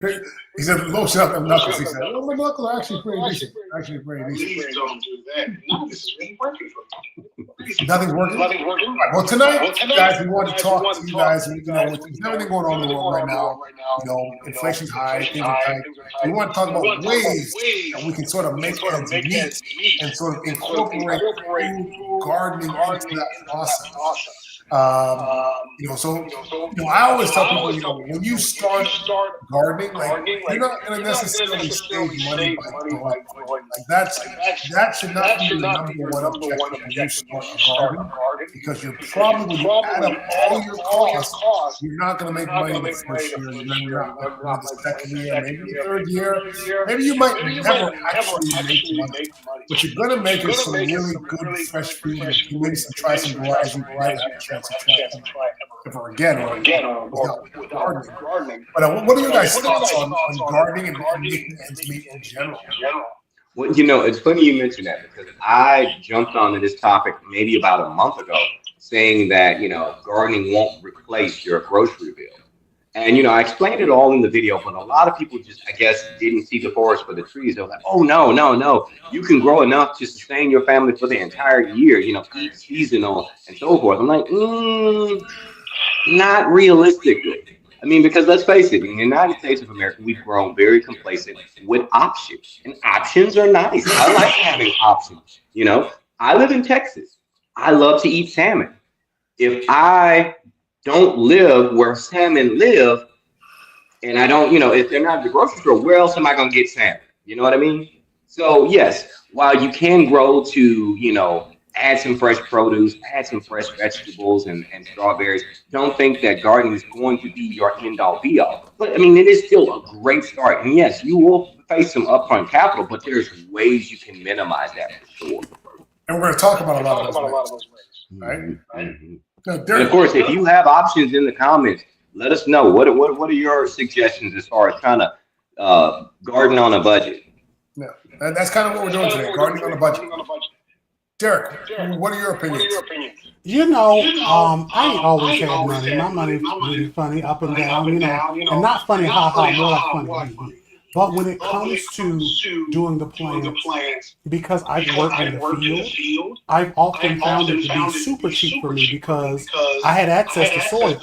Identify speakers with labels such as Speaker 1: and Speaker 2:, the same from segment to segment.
Speaker 1: He said, lotion up them knuckles. He said, well, my knuckles are actually pretty decent.
Speaker 2: Please don't do that. No, this is really working for me.
Speaker 1: Nothing's working? Right, well, tonight, guys, we want to talk to you guys. With everything going on in the world right now, inflation's high, things are tight. We want to talk about ways that we can sort of make ends meet and sort of incorporate food gardening into that process. I always tell people, when you start gardening, you're not going to necessarily save money by growing. That should not be the number one objective when you start a garden, because you're probably, when you add up all your costs, you're not going to make money the first year, and then you're not going to the second year, maybe the third year. Maybe you might never actually make money. What you're going to make is some really good fresh food, and maybe try some varieties you might have a chance to try ever again without gardening. But what are your guys' thoughts on gardening and making ends meet in general?
Speaker 3: Well, it's funny you mentioned that, because I jumped onto this topic maybe about a month ago, saying that, gardening won't replace your grocery bill. And, I explained it all in the video, but a lot of people just, I guess, didn't see the forest for the trees. They were like, oh, no. You can grow enough to sustain your family for the entire year, eat seasonal and so forth. I'm like, not realistically. I mean, because let's face it, in the United States of America, we've grown very complacent with options. And options are nice. I like having options. I live in Texas. I love to eat salmon. If I don't live where salmon live, and I don't, if they're not at the grocery store, where else am I going to get salmon? You know what I mean? So yes, while you can grow to, add some fresh produce, add some fresh vegetables and strawberries, don't think that gardening is going to be your end all be all. But I mean, it is still a great start. And yes, you will face some upfront capital, but there's ways you can minimize that for sure.
Speaker 1: And we're going to talk about a lot of those ways, right?
Speaker 3: Mm-hmm. And of course, if you have options in the comments, let us know. What are your suggestions as far as trying to garden on a budget?
Speaker 1: Yeah, that's kind of what we're doing today, gardening on a budget. Derek, what are your opinions?
Speaker 4: I ain't always had money. My money's really funny, up and down, and not funny, more like funny. But when it comes to doing the plants, because I've worked in the field, I've often found it to be super cheap for me, because I had access to soil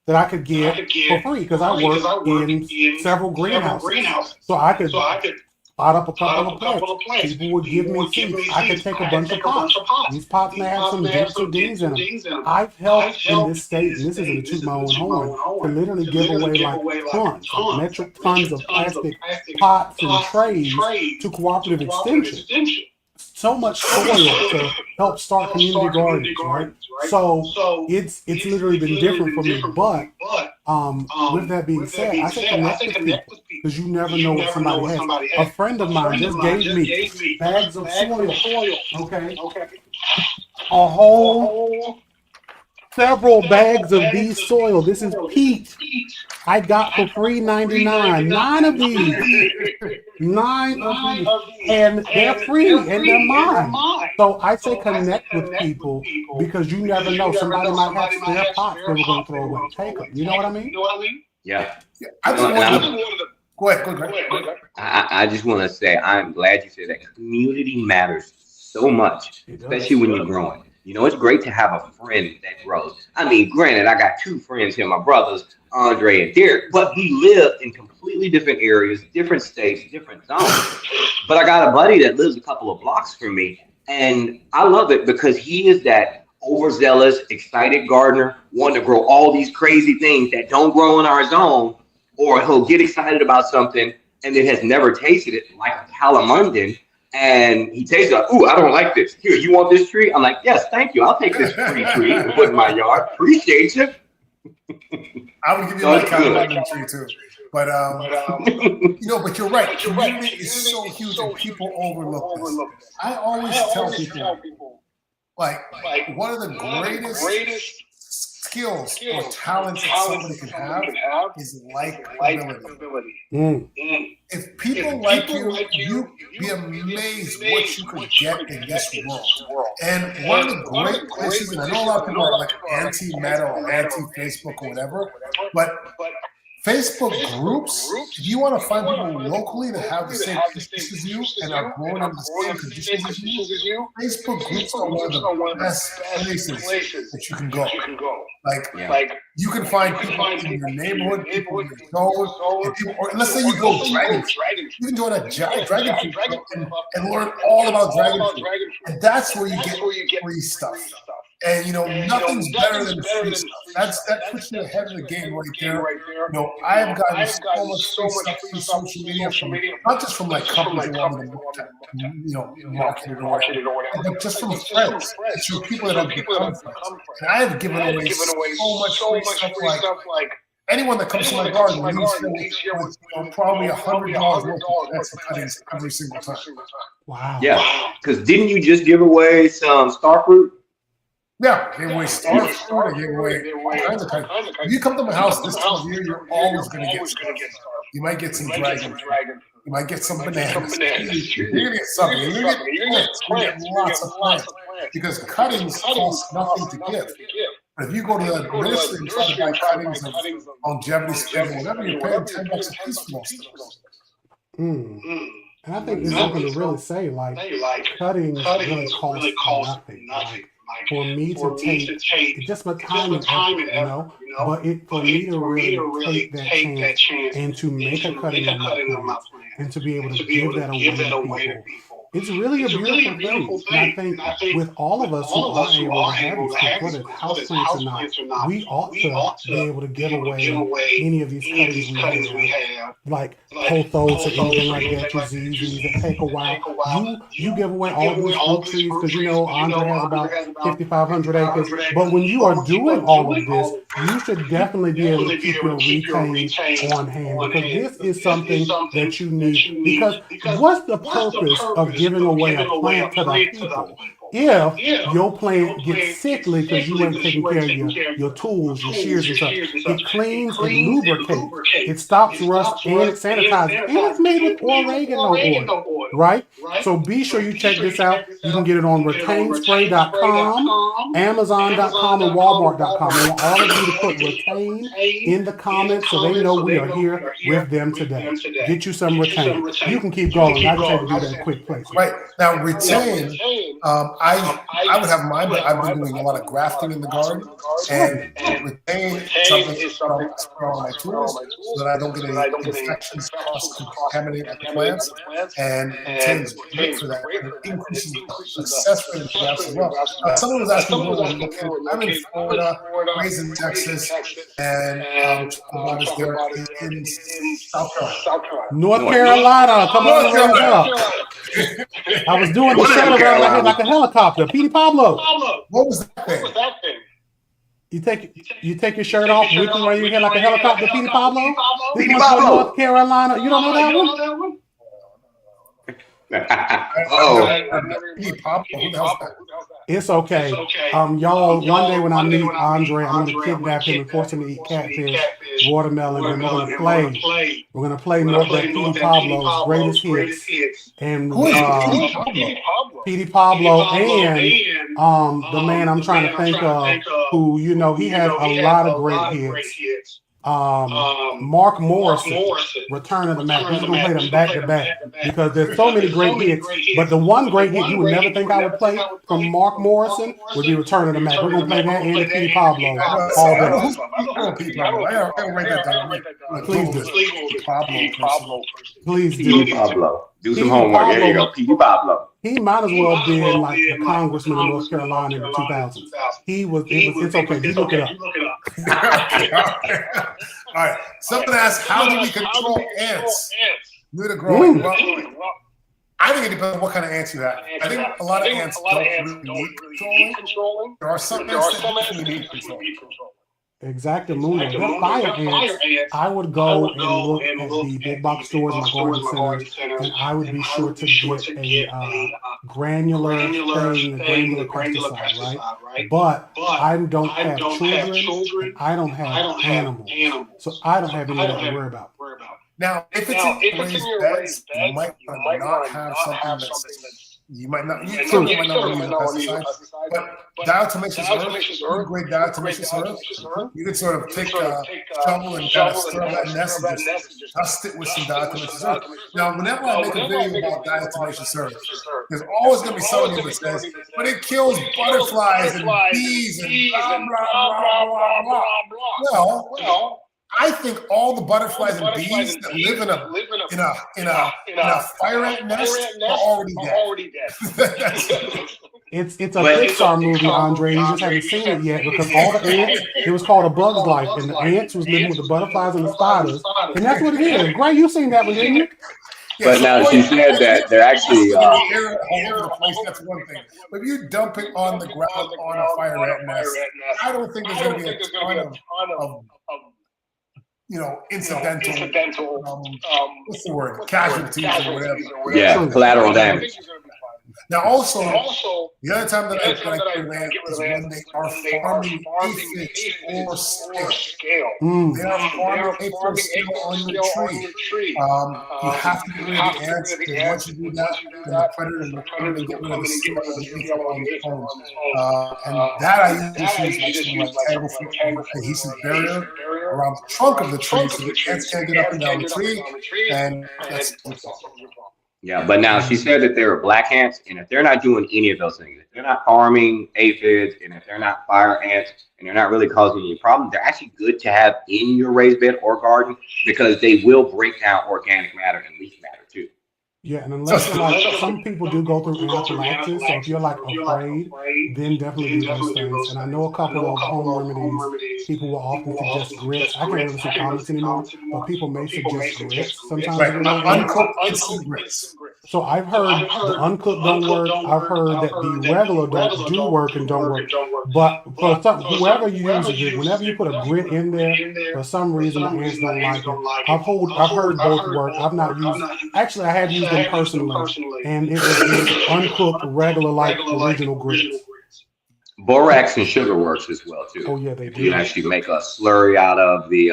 Speaker 4: that I could get for free, because I work in several greenhouses. So I could pot up a couple of plants. People would give me seeds. I could take a bunch of pots. These pots may have some dicks or dings in them. I've helped in this state, and this isn't to toot my own horn, to literally give away like tons, metric tons of plastic pots and trays to Cooperative Extension. So much soil to help start community gardens, right? So it's literally been different for me. But with that being said, I say connect with people, because you never know what somebody has. A friend of mine just gave me bags of soil, okay? A whole several bags of these soil. This is peat. I got for free $99. 9 of these. 9 of these. And they're free and they're mine. So I say connect with people, because you never know. Somebody might have spare pots they were going to throw away. Take them. You know what I mean?
Speaker 3: Yeah.
Speaker 1: Go ahead.
Speaker 3: I just want to say, I'm glad you said that. Community matters so much, especially when you're growing. It's great to have a friend that grows. I mean, granted, I got 2 friends here, my brothers, Andre and Derek, but we live in completely different areas, different states, different zones. But I got a buddy that lives a couple of blocks from me, and I love it because he is that overzealous, excited gardener, wanting to grow all these crazy things that don't grow in our zone, or he'll get excited about something and then has never tasted it, like a calamundan. And he tastes like, ooh, I don't like this. Here, you want this tree? I'm like, yes, thank you. I'll take this free tree and put in my yard. Appreciate you.
Speaker 1: I would give you that kind of tree too. But but you're right. Community is so huge, and people overlook this. I always tell people, like one of the greatest skills or talents that somebody can have is likability. If people like you, you'd be amazed what you could get in this world. And one of the great places, and I know a lot of people are like anti-Meta or anti-Facebook or whatever, but Facebook groups, if you want to find people locally that have the same interests as you and are growing under the same conditions as you, Facebook groups are one of the best places that you can go. Like you can find people in your neighborhood, people in your zone, or let's say you go dragon fruit. You can join a dragon fruit club and learn all about dragon fruit. And that's where you get free stuff. And nothing's better than free stuff. That puts you ahead of the game right there. I've gotten so much free stuff through social media from not just from like companies that want to market it or whatever, but just from friends. It's from people that have become friends. And I have given away so much free stuff. Like anyone that comes to my garden leaves here with probably $100 worth of extra cuttings every single time.
Speaker 4: Wow.
Speaker 3: Yeah, because didn't you just give away some star fruit?
Speaker 1: Yeah, give away star fruit, give away all kinds of things. If you come to my house this time of year, you're always going to get star fruit. You might get some dragon fruit. You might get some bananas. You're going to get something. You're going to get lots of plants. Because cuttings cost nothing to give. But if you go to the ministry and try to buy cuttings of longevity spread or whatever, you're paying $10 a piece for most of those.
Speaker 4: And I think there's something to really say, like cuttings really cost nothing. Like, for me to take just my time and effort, but for me to really take that chance and to make a cutting on my plant and to be able to give that away to people. It's really a beautiful thing. And I think with all of us who are able to have these things, whether it's houseplants or not, we ought to be able to give away any of these cuttings we have, like pothos or anything like that, your ZZs that take a while. You give away all these fruit trees because Andre has about 5,500 acres. But when you are doing all of this, you should definitely be able to keep your retain on hand, because this is something that you need. Because what's the purpose of giving away a plant to the people if your plant gets sickly because you ain't taking care of your tools, your shears and stuff? It cleans, it lubricates, it stops rust, and it sanitizes, and it's made with oregano oil, right? So be sure you check this out. You can get it on retainspray.com, amazon.com, and walmart.com. I want all of you to put Retain in the comments so they know we are here with them today. Get you some Retain. You can keep going. I just had to do that quick place.
Speaker 1: Right. Now, Retain, I would have mine, but I've been doing a lot of grafting in the garden. And Retain is something I spray on my tools so that I don't get any infections contaminate the plants. And Retain is great for that. And it increases the success rate of grafts as well. Someone was asking me, I'm in Florida, raised in Texas, and what is there in South Carolina?
Speaker 4: North Carolina, come on, raise up. I was doing the show around my head like a helicopter. Petey Pablo.
Speaker 1: What was that thing?
Speaker 4: You take your shirt off, reaching around your head like a helicopter, Petey Pablo? This one's from North Carolina. You don't know that one? It's okay. Y'all, one day when I meet Andre, I'm going to kidnap him and force him to eat catfish, watermelon, and we're going to play. We're going to play more of that Petey Pablo's greatest hits. And Petey Pablo and the man I'm trying to think of, who, he has a lot of great hits. Mark Morrison, Return of the Mac. We're going to play them back to back because there's so many great hits. But the one great hit you would never think I would play from Mark Morrison would be Return of the Mac. We're going to play that and the Petey Pablo all day. Please do. Please do.
Speaker 3: Petey Pablo. Do some homework. There you go. Petey Pablo.
Speaker 4: He might as well have been like the congressman of North Carolina in the 2000s. It's okay. You look it up.
Speaker 1: All right. Someone asked, how do we control ants? Due to growing. I think it depends on what kind of ants you have. I think a lot of ants don't really need controlling. There are some ants that need controlling.
Speaker 4: Exactamundo. The fire ants, I would go and look at the big box stores and garden centers, and I would be sure to get a granular pesticide, right? But I don't have children, and I don't have animals, so I don't have anything to worry about.
Speaker 1: Now, if it's in your raised beds, you might not have something that's You might not. You certainly might not want to use a pesticide, but diatomaceous earth, great diatomaceous earth. You can sort of take a shovel and kind of stir up that nest and just dust it with some diatomaceous earth. Now, whenever I make a video about diatomaceous earth, there's always going to be somebody that says, "But it kills butterflies and bees and blah blah blah blah blah blah." Well. I think all the butterflies and bees that live in a fire ant nest are already dead.
Speaker 4: It's a Pixar movie, Andre. You just haven't seen it yet because all the ants. It was called A Bug's Life, and the ants was living with the butterflies and the spiders, and that's what it is. Gray, you seen that one, didn't you?
Speaker 3: But now she said that they're actually
Speaker 1: that's one thing. But if you dump it on the ground on a fire ant nest, I don't think there's going to be a ton of incidental, what's the word? Casualties or whatever.
Speaker 3: Yeah, collateral damage.
Speaker 1: Now, also, the other time that I get land is when they are farming aphids or scale. They are farming aphids or scale on your tree. You have to get rid of the ants, because once you do that, then the predator will come and get rid of the scale on the aphid on the cones. And that I use like terrible adhesive barrier around the trunk of the tree so the ants can't get up and down the tree, and that's the problem.
Speaker 3: Yeah, but now she said that there are black ants, and if they're not doing any of those things, if they're not harming aphids, and if they're not fire ants, and they're not really causing any problem, they're actually good to have in your raised bed or garden because they will break down organic matter and leaf matter too.
Speaker 4: Yeah, and unless some people do go through anaphylaxis, so if you're like afraid, then definitely do those things. And I know a couple of home remedies, people will often suggest grits. I can't really see comments anymore, but people may suggest grits sometimes.
Speaker 1: Uncooked instant grits.
Speaker 4: So I've heard the uncooked don't work. I've heard that the regular do work and don't work. But for whoever uses it, whenever you put a grit in there, for some reason the ants don't like it. I've heard both work. I've not used. Actually, I have used them personally, and it was uncooked, regular like original grits.
Speaker 3: Borax and sugar works as well too.
Speaker 4: Oh yeah, they do.
Speaker 3: You can actually make a slurry out of the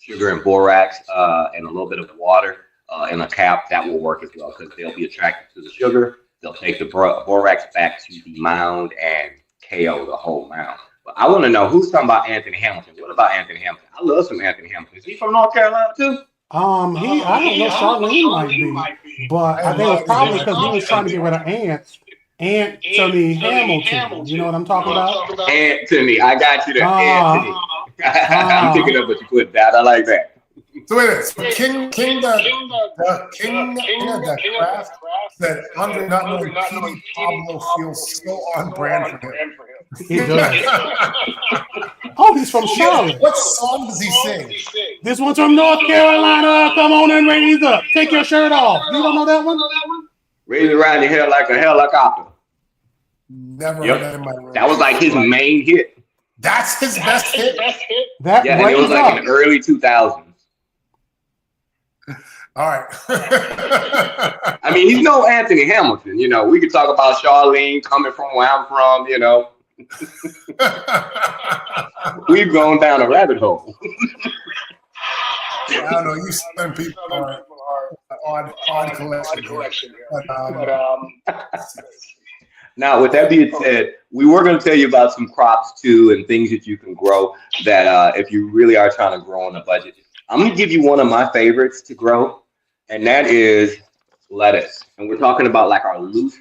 Speaker 3: sugar and borax and a little bit of water in a cap. That will work as well because they'll be attracted to the sugar. They'll take the borax back to the mound and KO the whole mound. But I want to know who's talking about Anthony Hamilton. What about Anthony Hamilton? I love some Anthony Hamilton. Is he from North Carolina too?
Speaker 4: I don't know. Charlene might be, but I think it was probably because he was trying to get rid of ants. Anthony Hamilton. You know what I'm talking about?
Speaker 3: Anthony, I got you there. Anthony. I'm picking up what you put down. I like that.
Speaker 1: So wait a minute. So King the Craft said, Andre not knowing Petey Pablo feels so on brand for him.
Speaker 4: He does. Oh, he's from Charlotte.
Speaker 1: What song does he sing?
Speaker 4: This one's from North Carolina. Come on and raise up. Take your shirt off. You don't know that one?
Speaker 3: Raise around your hair like a helicopter.
Speaker 1: Never heard that in my room.
Speaker 3: That was like his main hit.
Speaker 1: That's his best hit?
Speaker 4: That
Speaker 3: yeah, it was like in the early 2000s.
Speaker 1: All right.
Speaker 3: I mean, he's no Anthony Hamilton. You know, we could talk about Charlene coming from where I'm from, you know. We've gone down a rabbit hole.
Speaker 1: I don't know. You some people are odd collection.
Speaker 3: Now, with that being said, we were going to tell you about some crops too and things that you can grow that if you really are trying to grow on a budget. I'm going to give you one of my favorites to grow, and that is lettuce. And we're talking about like our loose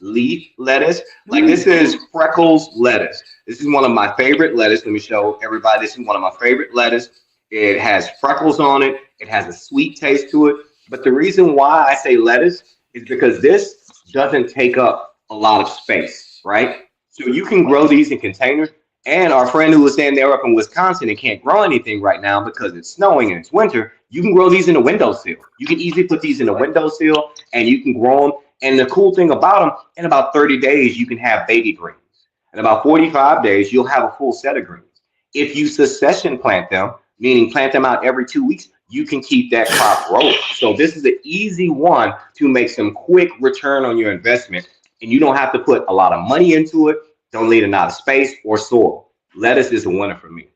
Speaker 3: leaf lettuce. Like this is Freckles lettuce. This is one of my favorite lettuce. Let me show everybody. This is one of my favorite lettuce. It has freckles on it. It has a sweet taste to it. But the reason why I say lettuce is because this doesn't take up a lot of space, right? So you can grow these in containers. And our friend who was saying they're up in Wisconsin and can't grow anything right now because it's snowing and it's winter, you can grow these in a windowsill. You can easily put these in a windowsill and you can grow them. And the cool thing about them, in about 30 days, you can have baby greens. In about 45 days, you'll have a full set of greens. If you succession plant them, meaning plant them out every 2 weeks, you can keep that crop rolling. So this is an easy one to make some quick return on your investment. And you don't have to put a lot of money into it. Don't need a lot of space or soil. Lettuce is a winner for me.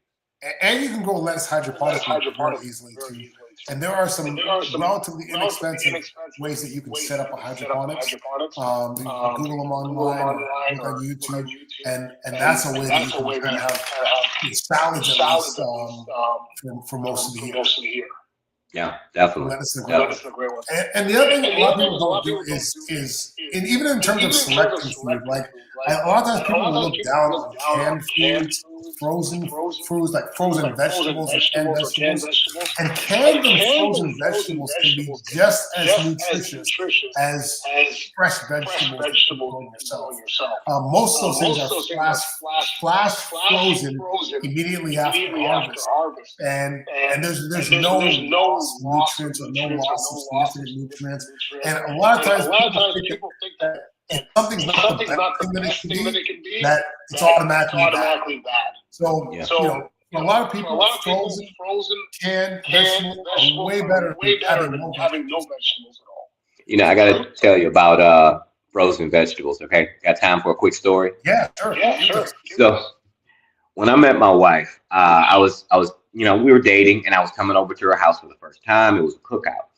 Speaker 1: And you can grow lettuce hydroponically easily too. And there are some relatively inexpensive ways that you can set up a hydroponics. You can Google them online or look on YouTube, and that's a way that you can kind of have salads at least for most of the year.
Speaker 3: Yeah, definitely.
Speaker 1: That's a great one. And the other thing a lot of people don't do is and even in terms of selecting food, like a lot of times people will look down on canned foods, frozen foods, like frozen vegetables and canned vegetables. And canned and frozen vegetables can be just as nutritious as fresh vegetables that you grow yourself. Most of those things are flash frozen immediately after harvest. And there's no nutrients or no loss of significant nutrients. And a lot of times people think that if something's not the best thing that it can be, that it's automatically bad. So, you know, for a lot of people, frozen canned vegetables are way better than having no vegetables at all.
Speaker 3: You know, I got to tell you about frozen vegetables. Okay, got time for a quick story?
Speaker 1: Yeah, sure.
Speaker 3: So, when I met my wife, I was, you know, we were dating, and I was coming over to her house for the first time. It was a cookout,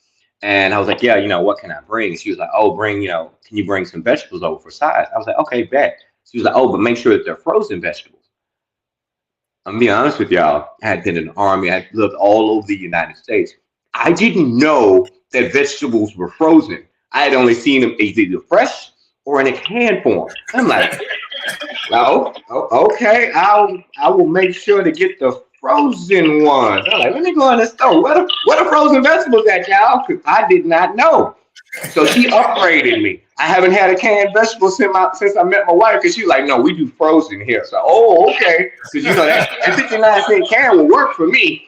Speaker 3: and I was like, yeah, you know, what can I bring? She was like, oh, you know, can you bring some vegetables over for sides? I was like, okay, bet. She was like, oh, but make sure that they're frozen vegetables. I'm gonna be honest with y'all. I had been in the Army. I lived all over the United States. I didn't know that vegetables were frozen. I had only seen them either fresh or in a can form. I'm like, oh, okay. I will make sure to get the frozen ones. I'm like, let me go in the store. What are frozen vegetables at, y'all? Because I did not know. So she upgraded me. I haven't had a canned vegetable since I met my wife, because she was like, no, we do frozen here. So, oh, okay. Because, you know, that 59-cent can will work for me.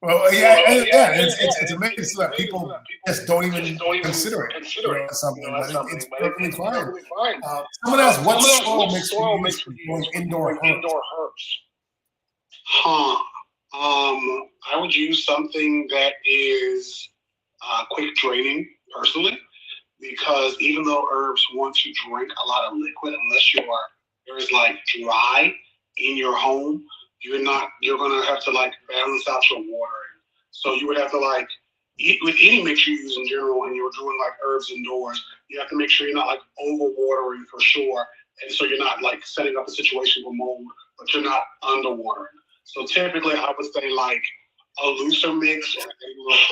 Speaker 1: Well, yeah. It's amazing that people just don't even consider it something. It's perfectly fine. Someone else, what soil makes for growing indoor herbs?
Speaker 2: I would use something that is quick draining, personally, because even though herbs want to drink a lot of liquid, unless there is like dry in your home, you're gonna have to like balance out your watering. So you would have to like with any mix you use in general, and you're doing like herbs indoors, you have to make sure you're not like over watering for sure, and so you're not like setting up a situation with mold, but you're not under watering. So typically, I would say like a looser mix, or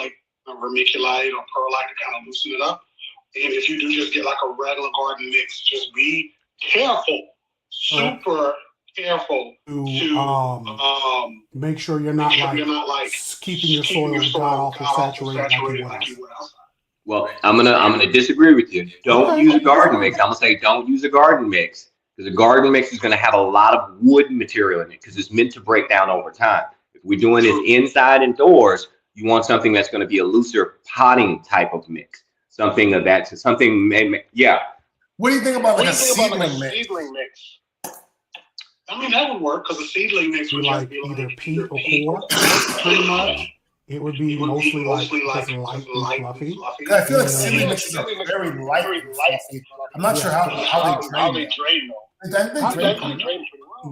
Speaker 2: like a vermiculite or perlite to kind of loosen it up. And if you do just get like a regular garden mix, just be careful, super careful to
Speaker 4: make sure you're not like keeping your soil god awful saturated like you would outside.
Speaker 3: Well, I'm gonna disagree with you. Don't use a garden mix. I'm gonna say don't use a garden mix, because a garden mix is gonna have a lot of wood material in it, because it's meant to break down over time. If we're doing it inside and doors, you want something that's going to be a looser potting type of mix, something of that. So something, yeah.
Speaker 1: What do you think about like a seedling mix?
Speaker 2: I mean, that would work, because a seedling mix would
Speaker 4: like either peat or core, pretty much. It would be mostly like light and fluffy.
Speaker 1: I feel like seedling mixes are very light and fluffy. I'm not sure how they drain though.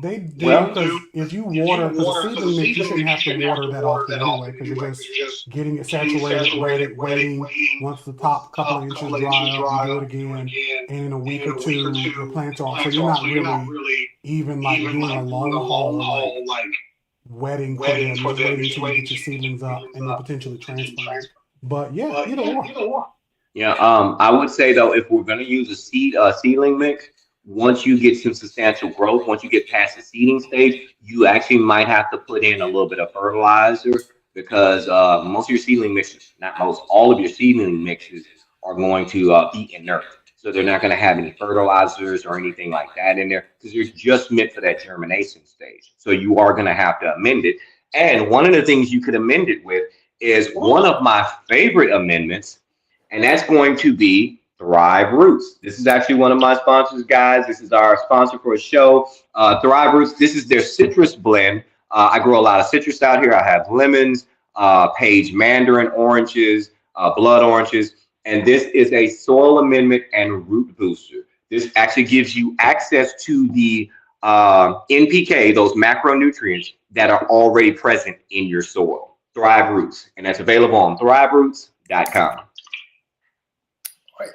Speaker 4: They do, because if you water, because a seedling mix, you shouldn't have to water that often anyway, because you're just getting it saturated, waiting. Once the top couple of inches dry up, you do it again, and in a week or two, the plants are off. So you're not really even like doing a long haul, like wetting for them, waiting until you get your seedlings up and then potentially transplant. But yeah, either or.
Speaker 3: Yeah, I would say though, if we're going to use a seedling mix, once you get some substantial growth, once you get past the seeding stage, you actually might have to put in a little bit of fertilizer, because most of your seedling mixes, not most, all of your seedling mixes are going to be inert. So they're not going to have any fertilizers or anything like that in there, because they're just meant for that germination stage. So you are going to have to amend it. And one of the things you could amend it with is one of my favorite amendments, and that's going to be Thrive Roots. This is actually one of my sponsors, guys. This is our sponsor for a show, Thrive Roots. This is their citrus blend. I grow a lot of citrus out here. I have lemons, Page Mandarin oranges, blood oranges, and this is a soil amendment and root booster. This actually gives you access to the NPK, those macronutrients that are already present in your soil. Thrive Roots, and that's available on thriveroots.com.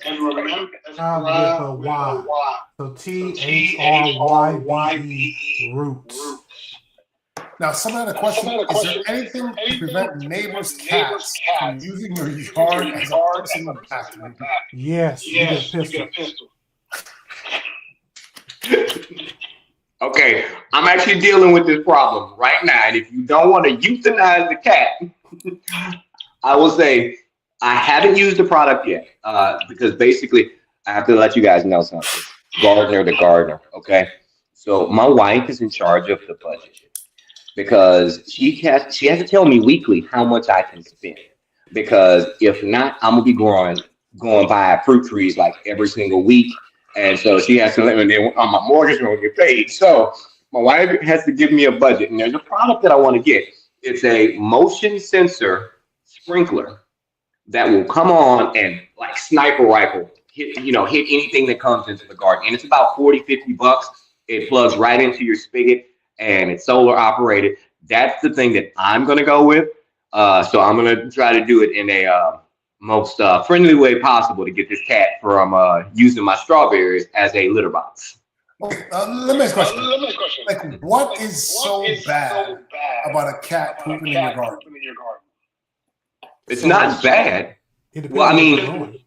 Speaker 2: And remember,
Speaker 4: with a Y. So THRYVE Roots.
Speaker 1: Now, someone had a question. Is there anything to prevent neighbors' cats from using your yard as a personal bathroom?
Speaker 4: Yes, you get a pistol.
Speaker 3: Okay, I'm actually dealing with this problem right now, and if you don't want to euthanize the cat, I will say I haven't used the product yet because basically I have to let you guys know something. Gardener the gardener, okay? So my wife is in charge of the budget because she has to tell me weekly how much I can spend, because if not, I'm gonna be going by fruit trees like every single week. And so she has to let me know on my mortgage when we get paid. So my wife has to give me a budget. And there's a product that I want to get. It's a motion sensor sprinkler that will come on and like sniper rifle hit anything that comes into the garden. And it's about $40-$50. It plugs right into your spigot and it's solar operated. That's the thing that I'm going to go with. So I'm going to try to do it in a most friendly way possible to get this cat from using my strawberries as a litter box.
Speaker 1: Okay, let me ask a question. Like, what is so bad about a cat pooping in your garden?
Speaker 3: It's not bad.
Speaker 4: It depends
Speaker 3: Well, I mean,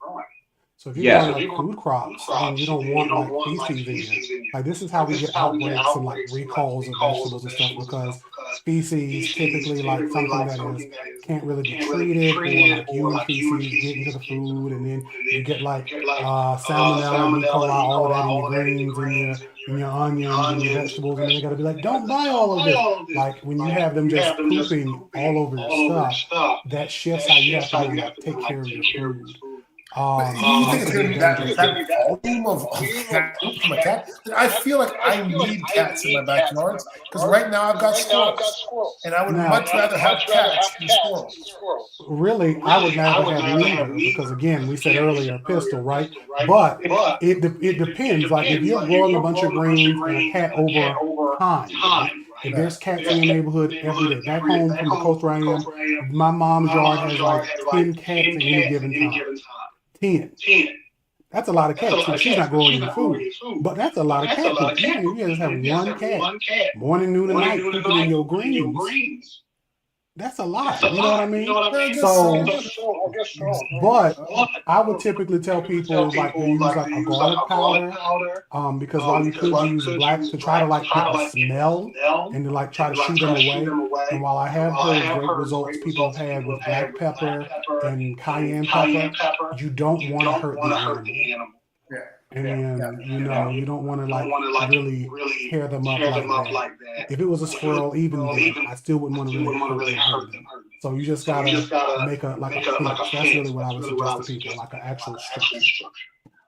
Speaker 4: so if you're growing like food crops and you don't want like feces in it, like this is how we get outbreaks and like recalls of vegetables and stuff, because feces typically like something that can't really be treated, or like human feces get into the food, and then you get like salmonella, E. coli, all of that in your greens and your onions and your vegetables, and then they gotta be like, don't buy all of this. Like when you have them just pooping all over your stuff, that shifts how you have to really like take care of your food.
Speaker 1: But you think it's going to be that volume of cat poop from a cat? I feel like I need cats in my backyards because right now I've got squirrels, and I would much rather have cats than squirrels.
Speaker 4: Really, I would rather have neither, because again, we said earlier, pistol, right? But it depends. Like if you're growing a bunch of greens and a cat over time, right? If there's cats in your neighborhood every day, back home from the coast where I am, my mom's yard has like 10 cats at any given time. 10. That's a lot of cats. So she's not growing any food, but that's a lot of cat poop. You just have one cat, morning, noon, and night, pooping in your greens. That's a lot. You know what I mean? So, but I would typically tell people like to use like a garlic powder, because while you could use black to try to like get the smell and to like try to shoot them away. And while I have heard great results people have had with black pepper and cayenne pepper, you don't want to hurt the animal. And you don't want to like really tear them up like that. If it was a squirrel, even then, I still wouldn't want to really hurt them. So you just gotta make a pinch. That's really what I would suggest to people, like an actual structure.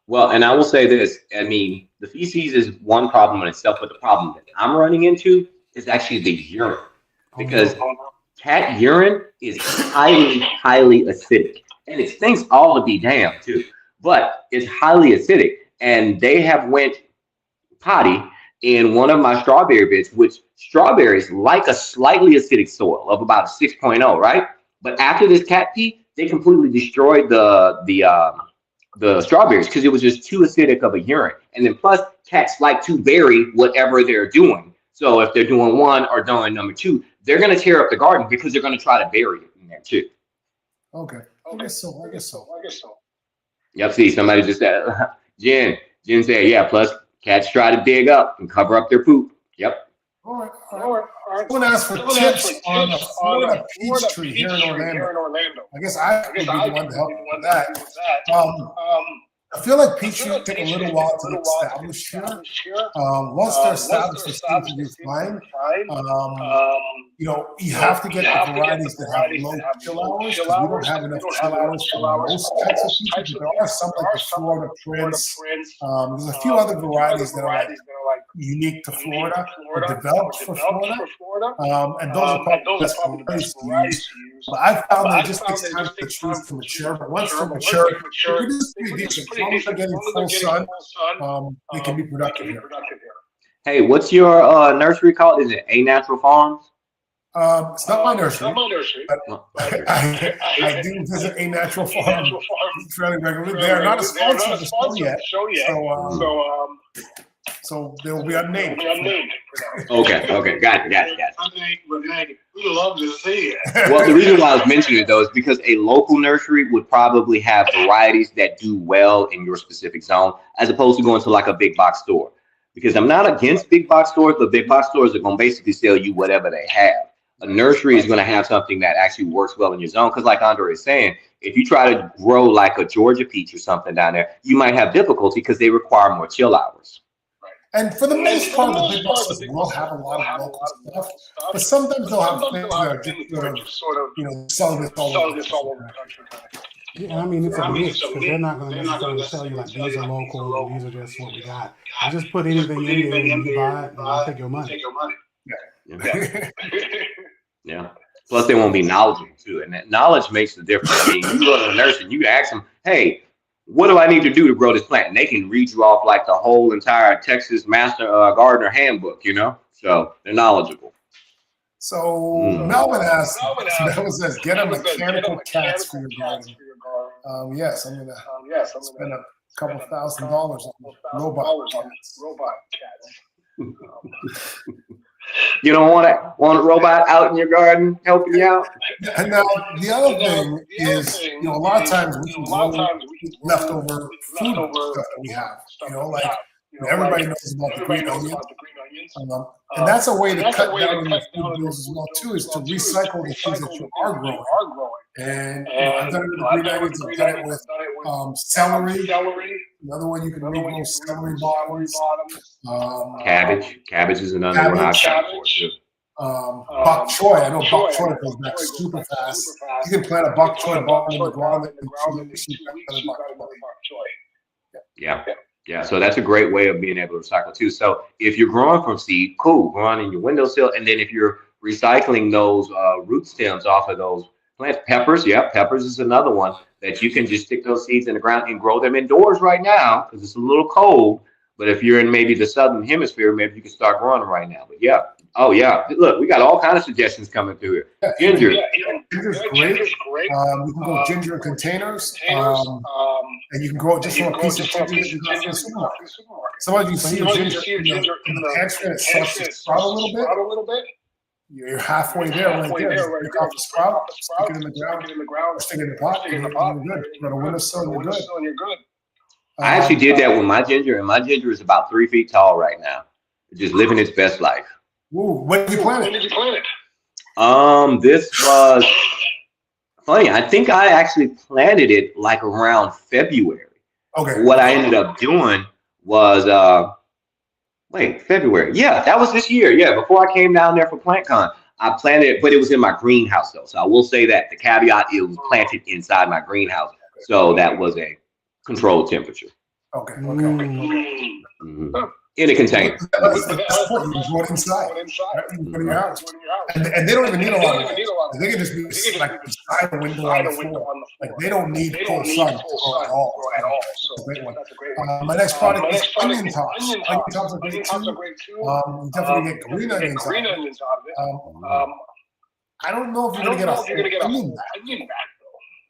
Speaker 3: Well, and I will say this. I mean, the feces is one problem in itself, but the problem that I'm running into is actually the urine, because cat urine is highly acidic, and it stinks all to be damned too. But it's highly acidic. And they have went potty in one of my strawberry beds, which strawberries like a slightly acidic soil of about a 6.0, right? But after this cat pee, they completely destroyed the strawberries because it was just too acidic of a urine. And then plus, cats like to bury whatever they're doing. So if they're doing one or doing number two, they're going to tear up the garden because they're going to try to bury it in there too.
Speaker 1: Okay. I guess so.
Speaker 3: Yep. See, somebody just said. Jen said, yeah, plus cats try to dig up and cover up their poop. Yep.
Speaker 1: All right. I want to ask for tips on a Florida peach tree here in Orlando. I guess I would be the one to help you with that. I feel like peach trees take a little while to establish here. Once they're established, they seem to be fine. You have to get the varieties that have low chill hours, because we don't have enough chill hours for most types of peaches. There are some like the Florida Prince. There's a few other varieties that are like unique to Florida, or developed for Florida, and those are probably the best varieties to use. But I found that it just takes time for the trees to mature. But once they're mature, it is pretty decent. As long as they're getting full sun, they can be productive here.
Speaker 3: Hey, what's your nursery called? Is it A Natural Farms?
Speaker 1: It's not my nursery. But I do visit a natural farm fairly regularly. They are not a sponsor of the show yet. So they will be unnamed.
Speaker 3: Okay. Got it.
Speaker 2: We love to see it.
Speaker 3: Well, the reason why I was mentioning it, though, is because a local nursery would probably have varieties that do well in your specific zone, as opposed to going to like a big box store. Because I'm not against big box stores, but big box stores are going to basically sell you whatever they have. A nursery is going to have something that actually works well in your zone. Because like Andre is saying, if you try to grow like a Georgia peach or something down there, you might have difficulty because they require more chill hours.
Speaker 1: And for the most part, the big boxes will have a lot of local stuff, but sometimes they'll have things that are just sort of, selling this all over the country.
Speaker 4: Yeah, I mean, it's a mix, because they're not going to necessarily tell you, like, these are local, and these are just what we got. You just put anything in there, and you buy it, and I'll take your money.
Speaker 3: Yeah. Plus, they won't be knowledgeable, too. And that knowledge makes the difference. I mean, you go to a nurse, and you ask them, hey, what do I need to do to grow this plant? And they can read you off like the whole entire Texas Master Gardener handbook, so they're knowledgeable.
Speaker 1: So Melvin asks, Melvin says, get a mechanical cats for your garden. Yes, I'm gonna spend a couple $1,000 on robot cats.
Speaker 3: You don't want a robot out in your garden helping you out?
Speaker 1: And now the other thing is, a lot of times we can grow leftover food stuff that we have. Everybody knows about the green onion. And that's a way to cut down on the food bills as well too, is to recycle the things that you are growing. And I've done it with the green onions. I've done it with celery. Another one you can regrow celery bottoms.
Speaker 3: Cabbage is another one I've tried for too.
Speaker 1: Bok choy. I know bok choy goes back super fast. You can plant a bok choy bottom in the ground and shoot back bok choy.
Speaker 3: Yeah, so that's a great way of being able to recycle too. So if you're growing from seed, cool, growing in your windowsill. And then if you're recycling those root stems off of those plants, peppers is another one that you can just stick those seeds in the ground and grow them indoors right now because it's a little cold. But if you're in maybe the southern hemisphere, maybe you can start growing them right now. But look, we got all kinds of suggestions coming through here. Ginger.
Speaker 1: Ginger's great. You can grow ginger in containers. And you can grow it just from a piece of ginger that you got from the supermarket. Sometimes you see ginger in the pantry and it starts to sprout a little bit. You're halfway there right there. Just pick off the sprout, stick it in the ground, stick it in the pot, and you're good. You're on a windowsill and you're good.
Speaker 3: I actually did that with my ginger, and my ginger is about 3 feet tall right now. It's just living its best life.
Speaker 1: Ooh, when did you plant it?
Speaker 3: This was funny. I think I actually planted it like around February.
Speaker 1: Okay.
Speaker 3: What I ended up doing was February. Yeah, that was this year. Yeah, before I came down there for PlantCon, I planted it, but it was in my greenhouse though. So I will say that the caveat, it was planted inside my greenhouse. So that was a controlled temperature.
Speaker 1: Okay.
Speaker 3: Mm-hmm. In a container.
Speaker 1: That's the best point. You can grow it inside. Right? You can put it in your house. And they don't even need a lot of light. They can just be like beside the window on the floor. Like they don't need full sun to grow at all. That's a great one. My next product is onion tops. Onion tops are great too. You definitely get green onions out of it. I don't know if you're going to get a onion back.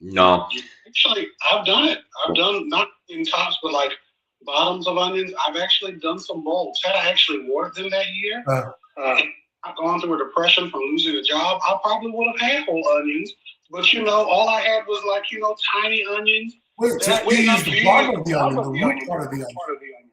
Speaker 3: No.
Speaker 2: Actually, I've done it. I've done not in tops, but like bottoms of onions. I've actually done some bulbs. Had I actually watered them that year, I've gone through a depression from losing a job. I probably would have had whole onions, but all I had was like tiny onions.
Speaker 1: Wait, so you use the bottom of the onion, the root part of the onion.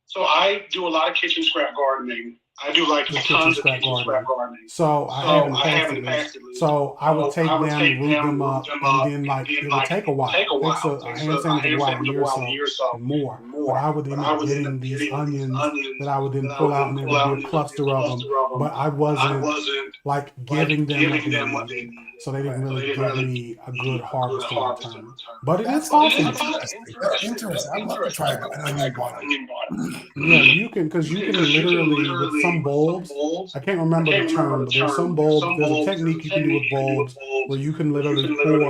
Speaker 2: So I do a lot of kitchen scrap gardening. I do like tons of kitchen scrap gardening.
Speaker 4: So I haven't pasted this. So I would take them, root them up, and then it would take a while. It takes a hand sanitizer a year or so and more. But I would end up getting these onions that I would then pull out and there would be a cluster of them. But I wasn't like giving them what they needed. So they didn't really give me a good harvest in return. But it is possible.
Speaker 1: That's interesting. I'd love to try an onion bottom.
Speaker 4: Yeah, you can literally with some bulbs. I can't remember the term, but there's some bulbs. There's a technique you can do with bulbs where you can literally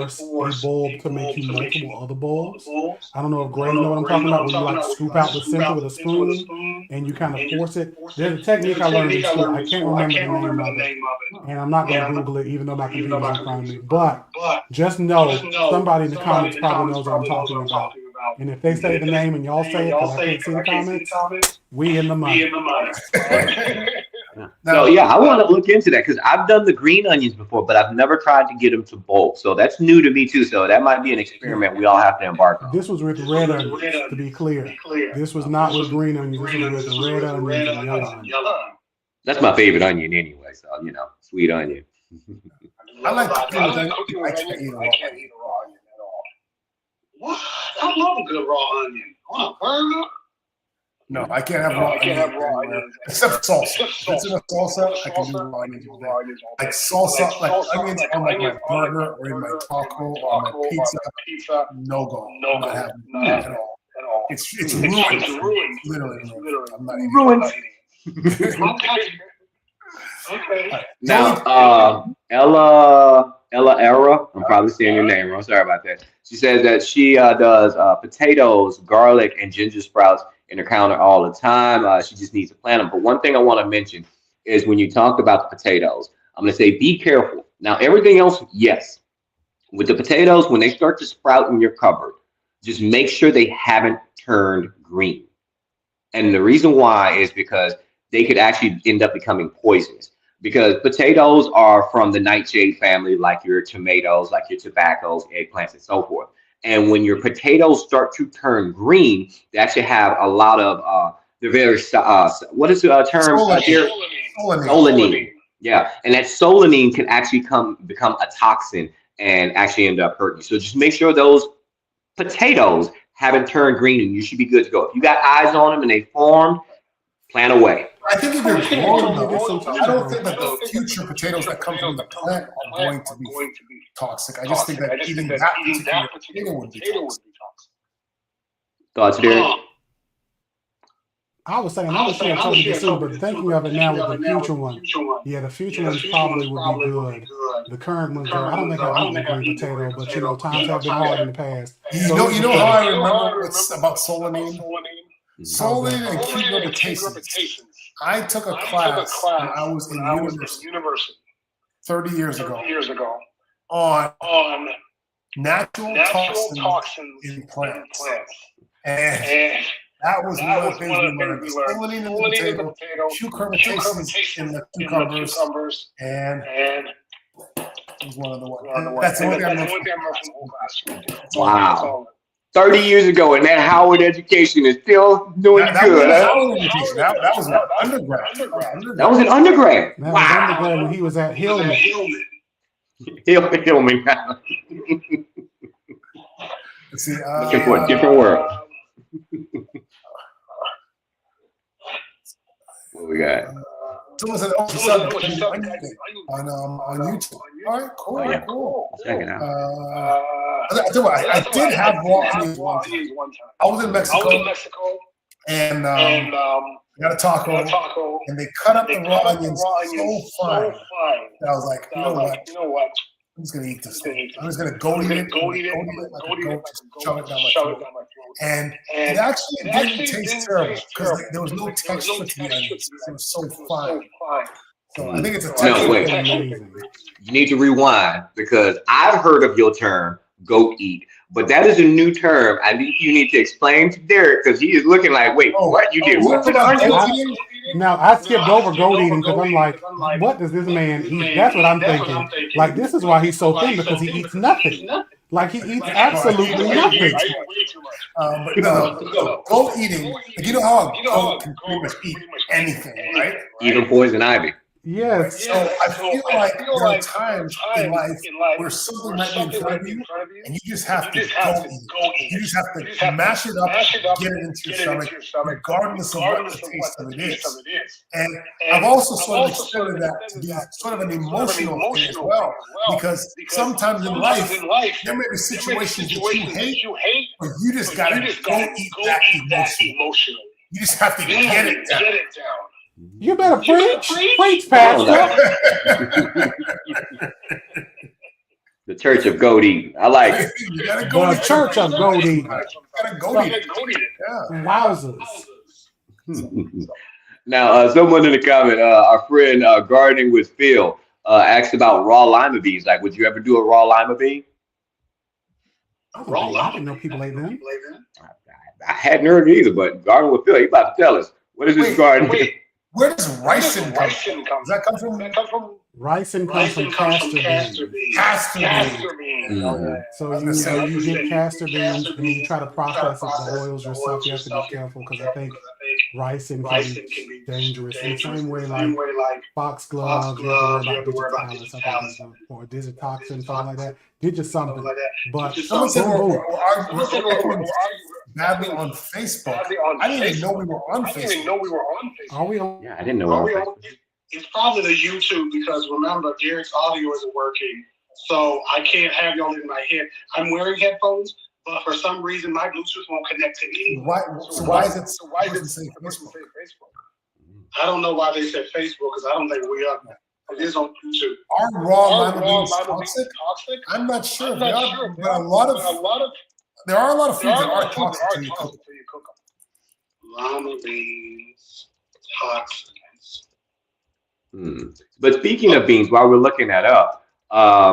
Speaker 4: force a bulb to make you multiple other bulbs. I don't know if Grays know what I'm talking about, where you like scoop out the center with a spoon and you kind of force it. There's a technique I learned in school. I can't remember the name of it. And I'm not going to Google it, even though my computer's in front of me. But just know somebody in the comments probably knows what I'm talking about. And if they say the name and y'all say it, because I can't see the comments, we in the money.
Speaker 3: No, yeah, I want to look into that because I've done the green onions before, but I've never tried to get them to bulk. So that's new to me too. So that might be an experiment we all have to embark on.
Speaker 4: This was with red onions, to be clear. This was not with green onions. This was with red onions and yellow onions.
Speaker 3: That's my favorite onion anyway. So, sweet onion.
Speaker 1: I like cooking with onion. I can't eat a raw onion at all.
Speaker 2: What? I love a good raw onion. On a burger?
Speaker 1: No, I can't have raw onions. Except salsa. If it's in a salsa, I can do raw onions with that. Like salsa, like onions on like my burger or in my taco or my pizza, no go. I'm not having it at all. It's ruined. It's literally ruined. I'm not eating it.
Speaker 2: Okay.
Speaker 3: Now, Ella Era, I'm probably saying your name wrong. Sorry about that. She says that she does potatoes, garlic, and ginger sprouts in her counter all the time. She just needs to plant them. But one thing I want to mention is when you talk about the potatoes, I'm going to say be careful. Now, everything else, yes. With the potatoes, when they start to sprout in your cupboard, just make sure they haven't turned green. And the reason why is because they could actually end up becoming poisonous. Because potatoes are from the nightshade family, like your tomatoes, like your tobaccos, eggplants, and so forth. And when your potatoes start to turn green, they actually have a lot of they're very what is the term? Solanine. Yeah, and that solanine can actually become a toxin and actually end up hurting you. So just make sure those potatoes haven't turned green, and you should be good to go. If you got eyes on them and they formed, plant away.
Speaker 1: I think if you're growing them, I don't think that the future potatoes that come from the plant are going to be toxic. I just think that eating that particular potato would be toxic.
Speaker 3: Thoughts, Derek?
Speaker 4: I was saying something this soon, but thinking of it now with the future one, yeah, the future ones probably would be good. The current ones, I don't think I've eaten a green potato, but times have been hard in the past.
Speaker 1: You know how I remember it's about solanine? Solanine and cucurbitaceans. I took a class when I was in university 30 years ago on natural toxins in plants. And that was one of the things we learned. Solanine in the potato, cucurbitaceans in the cucumbers, and it was one of the ones. That's the only thing I learned from the whole class.
Speaker 3: Wow. 30 years ago, and that Howard education is still doing good.
Speaker 1: That was an undergrad.
Speaker 3: That was an undergrad.
Speaker 4: That was undergrad when he was at Hillman.
Speaker 3: Hillman.
Speaker 1: See,
Speaker 3: looking for a different world. What we got?
Speaker 1: Someone said, on YouTube. All right, cool.
Speaker 3: Oh, yeah.
Speaker 1: Cool.
Speaker 3: Check it out.
Speaker 1: I did have raw onions one time. I was in Mexico, and I got a taco, and they cut up the raw onions so fine that I was like, you know what? I'm just gonna eat this thing. I'm just gonna go eat it like a goat, just shove it down my throat. And it actually didn't taste terrible because there was no texture to the onions. It was so fine. So I think it's a texture.
Speaker 3: No, wait. You need to rewind because I've heard of your term goat eat, but that is a new term. I think you need to explain to Derek because he is looking like, wait, what you did? What the onions?
Speaker 4: Now, I skipped over goat eating because I'm like, what does this man eat? That's what I'm thinking. Like, this is why he's so thin, because he eats nothing. Like, he eats absolutely nothing.
Speaker 1: But no, goat eating, you know how a goat can pretty much eat anything, right?
Speaker 3: Even poison ivy.
Speaker 4: Yes.
Speaker 1: So I feel like there are times in life where something might be in front of you, and you just have to go eat. You just have to mash it up, get it into your stomach, regardless of what the taste of it is. And I've also sort of extended that to be sort of an emotional thing as well, because sometimes in life, there may be situations that you hate, but you just got to go eat that emotion. You just have to get it down.
Speaker 4: You better preach, Pastor.
Speaker 3: The Church of Goat Eating. I like it.
Speaker 1: You gotta go
Speaker 4: The Church of Goat Eating.
Speaker 1: Gotta go eat it. Yeah.
Speaker 4: Wowzers.
Speaker 3: Now, someone in the comment, our friend Gardening with Phil, asked about raw lima beans. Like, would you ever do a raw lima bean?
Speaker 4: I didn't know people ate them.
Speaker 3: I hadn't heard it either, but Gardening with Phil, he about to tell us. What is this garden?
Speaker 1: Where does ricin come from? Does that come from?
Speaker 4: Ricin comes from castor beans.
Speaker 1: Castor beans.
Speaker 4: So you get castor beans and you try to process it, the oils yourself. You have to be careful because I think ricin can be dangerous. In the same way like foxglove, you have to worry about digitalis or digitoxin, something like that. Get you something. But
Speaker 1: someone said we're badly on Facebook. I didn't even know we were on Facebook.
Speaker 4: Are we on?
Speaker 3: Yeah, I didn't know we were on Facebook.
Speaker 2: It's probably the YouTube because remember, Derek's audio isn't working, so I can't have y'all in my head. I'm wearing headphones, but for some reason my Bluetooth won't connect to anything.
Speaker 1: Why does it say Facebook?
Speaker 2: I don't know why they said Facebook because I don't think we are. It is on YouTube.
Speaker 1: Are raw lima beans toxic? I'm not sure. There are a lot of foods that are toxic to you cook them.
Speaker 2: Lima beans toxic.
Speaker 3: But speaking of beans, while we're looking that up, I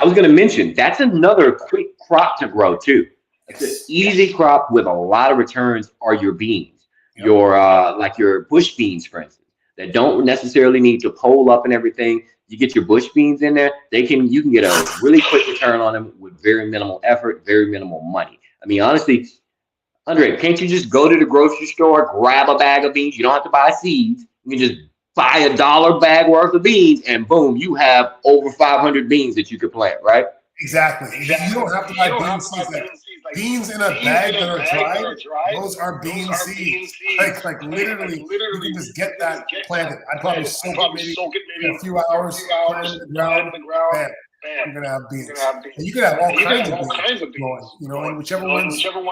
Speaker 3: was going to mention that's another quick crop to grow too. It's an easy crop with a lot of returns. Are your beans, your like your bush beans, for instance, that don't necessarily need to pole up and everything. You get your bush beans in there, you can get a really quick return on them with very minimal effort, very minimal money. I mean, honestly, Andre, can't you just go to the grocery store, grab a bag of beans? You don't have to buy seeds. You can just buy $1 bag worth of beans, and boom, you have over 500 beans that you could plant, right?
Speaker 1: Exactly. You don't have to buy bean seeds. Beans in a bag that are dried, those are bean seeds. Like literally, you can just get that planted. I'd probably soak it maybe in a few hours, plant it in the ground, bam. You're gonna have beans. And you can have all kinds of beans growing, and whichever ones sort of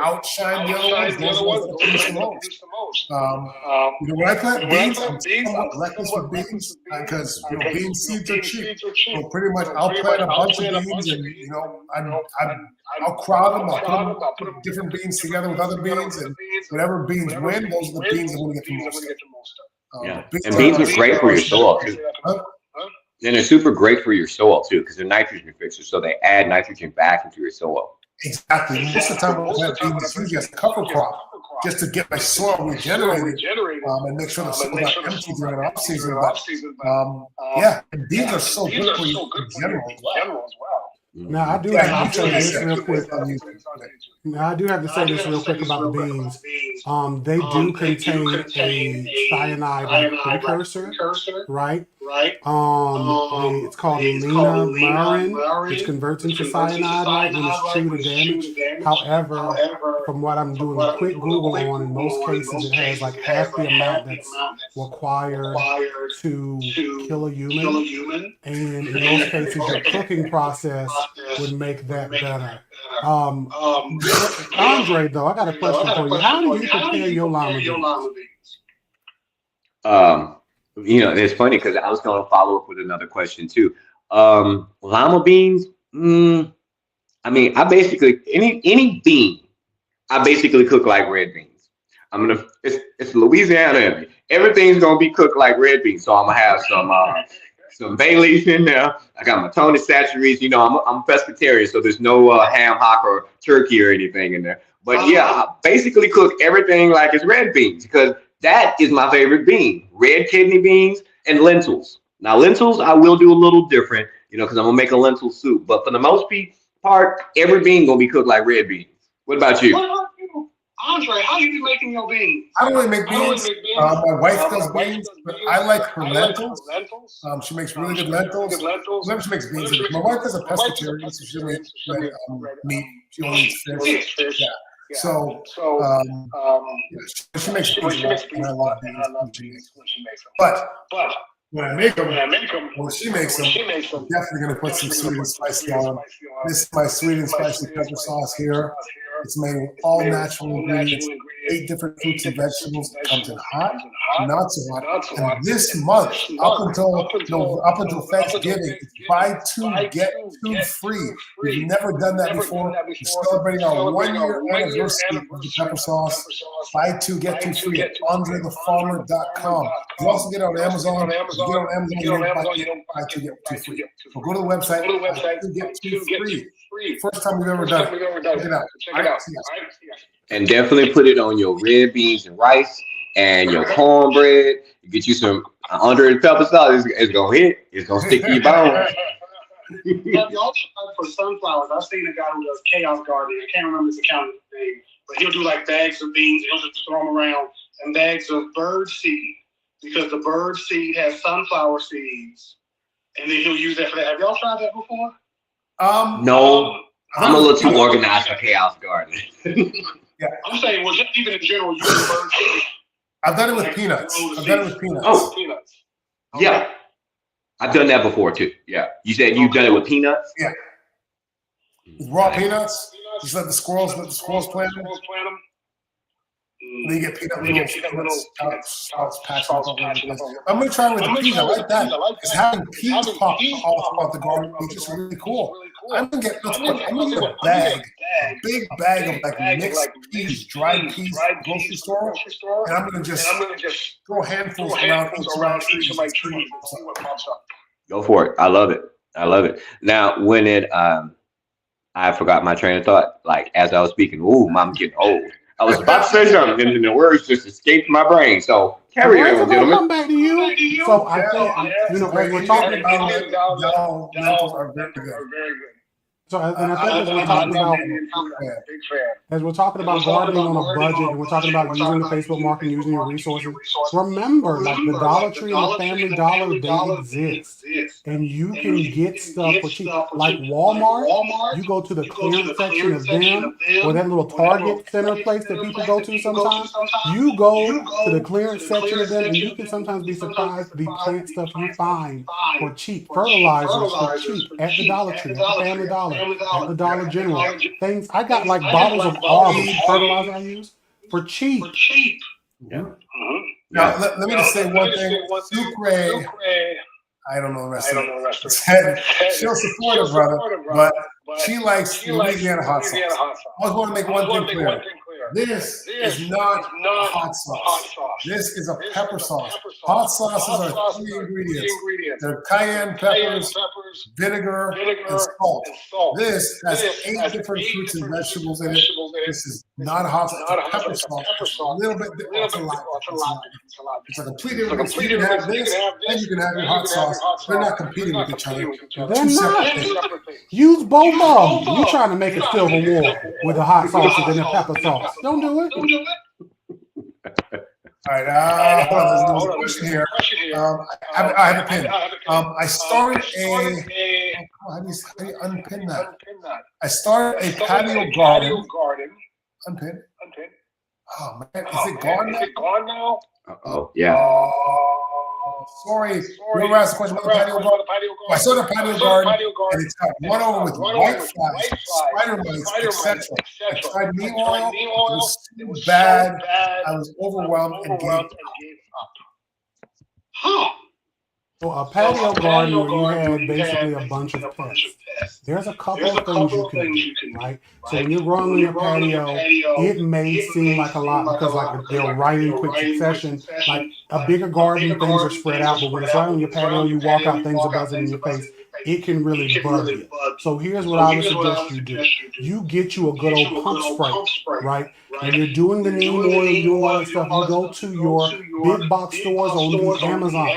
Speaker 1: outshine the other ones, those produce the most. When I plant beans, I'm somewhat reckless with beans because bean seeds are cheap. So pretty much I'll plant a bunch of beans and I'll crowd them, I'll put different beans together with other beans, and whatever beans win, those are the beans I'm gonna get the most of.
Speaker 3: And beans are great for your soil too. And they're super great for your soil too, because they're nitrogen fixers, so they add nitrogen back into your soil.
Speaker 1: Exactly. Most of the time, I plant beans is usually as a cover crop, just to get my soil regenerated and make sure the soil is not empty during the off season. And beans are so good for you in general as well.
Speaker 4: Now I do have to say this real quick. Now I do have to say this real quick about the beans. They do contain a cyanide precursor, right? It's called linomarin, which converts into cyanide, right, when it's chewed or damaged. However, from what I'm doing a quick Google on, in most cases it has like half the amount that's required to kill a human, and in most cases your cooking process would make that better. Andre, though, I got a question for you. How do you prepare your lima beans?
Speaker 3: It's funny because I was going to follow up with another question too. Lima beans. I mean, I basically any bean, I basically cook like red beans. It's Louisiana in me. Everything's gonna be cooked like red beans. So I'm gonna have some bay leaf in there. I got my Tony Chachere's. I'm a pescatarian, so there's no ham hock or turkey or anything in there. But yeah, I basically cook everything like it's red beans because that is my favorite bean. Red kidney beans and lentils. Now lentils, I will do a little different, because I'm gonna make a lentil soup. But for the most part, every bean gonna be cooked like red beans. What about you?
Speaker 2: Andre, how you be making your beans?
Speaker 1: I don't really make beans. My wife does beans, but I like her lentils. She makes really good lentils. Whenever she makes beans, my wife is a pescatarian, so she doesn't eat meat. She only eats fish. Yeah. So she makes beans, and I love beans when she makes them. But when I make them, when she makes them, I'm definitely going to put some sweet and spicy on them. This is my sweet and spicy pepper sauce here. It's made with all natural ingredients, 8 different fruits and vegetables. It comes in hot, not so hot. And this month, up until Thanksgiving, it's buy 2, get 2 free. We've never done that before. We're celebrating our 1-year anniversary of the pepper sauce. Buy 2, get 2 free at AndreTheFarmer.com. You also get it on Amazon. You get on Amazon, you don't buy 2, get 2 free. So go to the website, buy 2, get 2 free. First time we've ever done it. Check it out. All right?
Speaker 3: And definitely put it on your red beans and rice and your cornbread. You get you some Andre the pepper sauce. It's gonna hit. It's gonna stick to your bones.
Speaker 2: Y'all for sunflowers. I've seen a guy who does chaos gardening. I can't remember his accountant's name, but he'll do like bags of beans. He'll just throw them around, and bags of bird seed, because the bird seed has sunflower seeds, and then he'll use that for that. Have y'all tried that before?
Speaker 3: No, I'm a little too organized for chaos gardening.
Speaker 2: Yeah, I'm saying, well, just even in general, using bird seed.
Speaker 1: I've done it with peanuts.
Speaker 3: Oh, peanuts. Yeah, I've done that before too. Yeah, you said you've done it with peanuts.
Speaker 1: Yeah, raw peanuts. Just let the squirrels plant them. Then you get peanuts, sprouts patched up. I'm gonna try it with the peas. I like that. Because having peas pop all throughout the garden is just really cool. I'm gonna get a bag, a big bag of like mixed peas, dried peas, from the grocery store, and I'm gonna just throw handfuls around each of my trees. See what pops up.
Speaker 3: Go for it. I love it. Now, when I forgot my train of thought. Like as I was speaking, ooh, I'm getting old. I was about to say something, and the words just escaped my brain. So carry on, gentlemen.
Speaker 4: Come back to you. So I think, as we're talking about,
Speaker 1: Lentils are very good.
Speaker 4: so and I think as we're talking about gardening on a budget, and we're talking about using the Facebook marketing, using your resources. Remember, like the Dollar Tree and the Family Dollar, they exist, and you can get stuff for cheap. Like Walmart, you go to the clearance section of them, or that little Target center place that people go to sometimes. You go to the clearance section of them, and you can sometimes be surprised the plant stuff you find for cheap. Fertilizers for cheap at the Dollar Tree, at the Family Dollar, at the Dollar General. Things I got like bottles of all the fertilizer I use for cheap.
Speaker 3: Yeah.
Speaker 1: Now let me just say one thing. Sucre, I don't know the rest of it. She'll support her brother, but she likes Louisiana hot sauce. I was going to make one thing clear. This is not hot sauce. This is a pepper sauce. Hot sauces are 3 ingredients. They're cayenne peppers, vinegar, and salt. This has 8 different fruits and vegetables in it. This is not a hot sauce. It's a pepper sauce. It's a little bit different. It's a lot. It's a completely different. You can have this, and you can have your hot sauce. They're not competing with each other.
Speaker 4: They're not. Use both of them. You're trying to make a civil war with the hot sauces and the pepper sauce. Don't do it.
Speaker 1: All right. There's a question here. I have a pin. I started how do you unpin that? I started a patio garden. Unpin. Oh man, is it gone now?
Speaker 3: Oh yeah.
Speaker 1: Sorry. Whoever asked the question about the patio garden. I started a patio garden, and it's got one over with white flies, spider mites, etc. I tried neem oil. It was so bad. I was overwhelmed and gave up.
Speaker 4: So a patio garden where you have basically a bunch of pests. There's a couple of things you can do, right? So when you're growing on your patio, it may seem like a lot because like they're right in quick succession. Like a bigger garden, things are spread out, but when it's right on your patio, you walk out, things are buzzing in your face. It can really bug you. So here's what I would suggest you do. You get you a good old pump spray, right? When you're doing the neem oil, doing all that stuff, you go to your big box stores on Amazon.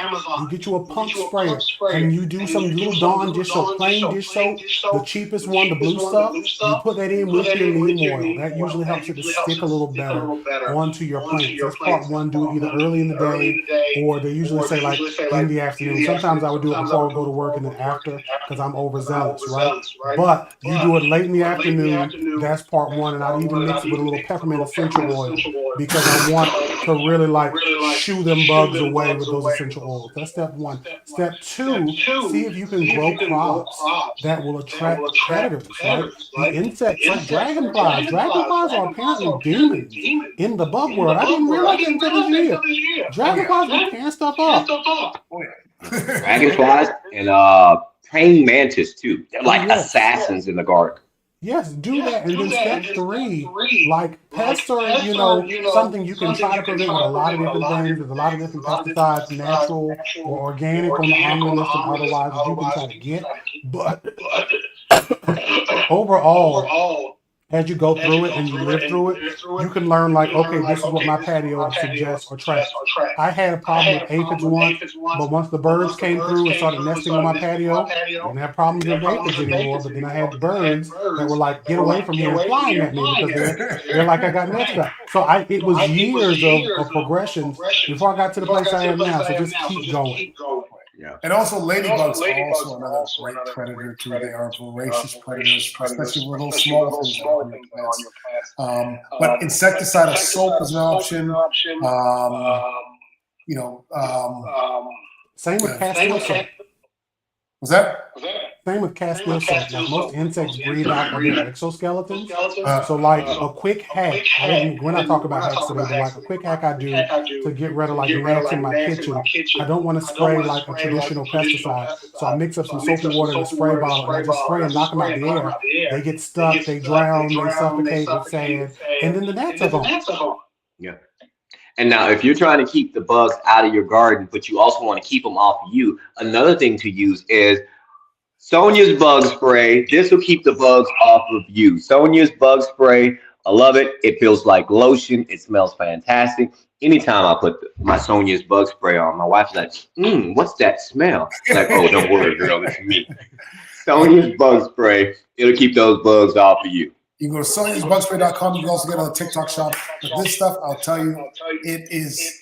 Speaker 4: You get you a pump sprayer, and you do some little Dawn dish soap, plain dish soap, the cheapest one, the blue stuff. You put that in with your neem oil. That usually helps it to stick a little better onto your plants. That's part one. Do it either early in the day, or they usually say like in the afternoon. Sometimes I would do it before I go to work and then after, because I'm overzealous, right? But you do it late in the afternoon. That's part one, and I'd even mix it with a little peppermint essential oil because I want to really like shoo them bugs away with those essential oils. That's step one. Step two, see if you can grow crops that will attract predators, right? The insects like dragonflies. Dragonflies are apparently demons in the bug world. I didn't realize that until this year. Dragonflies will tear stuff up.
Speaker 3: Dragonflies and praying mantis too. They're like
Speaker 4: Yes.
Speaker 3: assassins in the garden.
Speaker 4: Yes, do that. And then step three, like pests are, something you can try to prevent with a lot of different things. There's a lot of different pesticides, natural or organic on the Omni list and otherwise that you can try to get. But overall, as you go through it and you live through it, you can learn like, okay, this is what my patio suggests or traps. I had a problem with aphids once, but once the birds came through and started nesting on my patio, I didn't have problems with aphids anymore. But then I had the birds that were like, get away from here and flying at me because they're like I got nested up. So it was years of progression before I got to the place I am now. So just keep going.
Speaker 3: Yeah.
Speaker 1: And also ladybugs are also another great predator too. They are voracious predators, especially with those small things on your plants. But insecticide or soap is an option.
Speaker 4: Same with Castile soap.
Speaker 1: Was that?
Speaker 4: Same with Castile soap. Like most insects breathe out of their exoskeletons. So like a quick hack, we're not talking about hacks today, but like a quick hack I do to get rid of like gnats in my kitchen. I don't want to spray like a traditional pesticide. So I mix up some soapy water in a spray bottle and I just spray and knock them out of the air. They get stuck, they drown, they suffocate with sand, and then the gnats are gone.
Speaker 3: Yeah. And now, if you're trying to keep the bugs out of your garden, but you also want to keep them off of you, another thing to use is Sonia's bug spray. This will keep the bugs off of you. Sonia's bug spray. I love it. It feels like lotion. It smells fantastic. Anytime I put my Sonia's bug spray on, my wife's like, what's that smell? Like, oh, don't worry, girl, it's me. Sonia's bug spray. It'll keep those bugs off of you.
Speaker 1: You can go to sonyasbugspray.com. You can also get on the TikTok shop. But this stuff, I'll tell you, it is.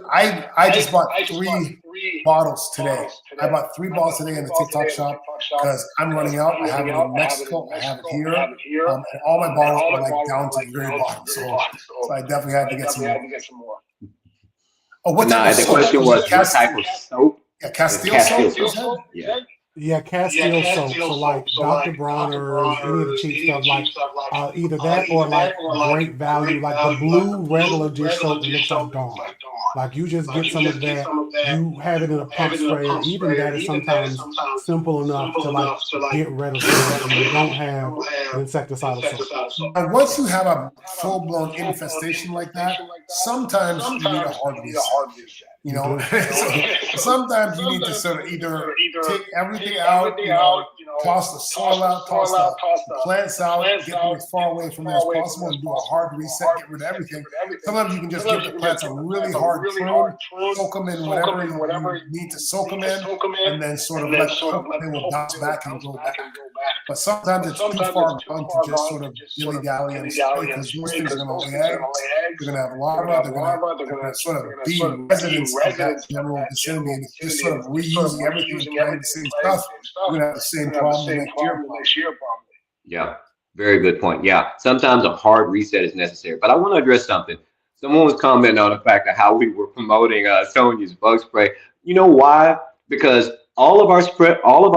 Speaker 1: I just bought 3 bottles today. I bought 3 bottles today in the TikTok shop because I'm running out. I have it in Mexico. I have it here. And all my bottles are like down to the very bottom. So I definitely had to get some more. Oh, what type of soap? The question was what type of soap? Yeah, Castile soap.
Speaker 4: Yeah, Castile soap. So like Dr. Bronner's, any of the cheap stuff, like either that or like great value, like the blue regular dish soap that looks like Dawn. Like you just get some of that, you have it in a pump sprayer. Even that is sometimes simple enough to like get rid of it and you don't have insecticidal soap.
Speaker 1: And once you have a full-blown infestation like that, sometimes you need a hard reset. So sometimes you need to sort of either take everything out, toss the soil out, toss the plants out, get them as far away from there as possible, and do a hard reset, get rid of everything. Sometimes you can just give the plants a really hard prune, soak them in whatever you need to soak them in, and then sort of let they will bounce back and go back. But sometimes it's too far gone to just sort of dilly-dally and spray, because those things are going to lay eggs, they're going to have larvae, they're going to sort of be residents of that general vicinity, and just sort of reusing everything and carrying the same stuff, we're going to have the same problem next year.
Speaker 3: Yeah, very good point. Yeah, sometimes a hard reset is necessary. But I want to address something. Someone was commenting on the fact of how we were promoting Sonia's bug spray. You know why? Because all of our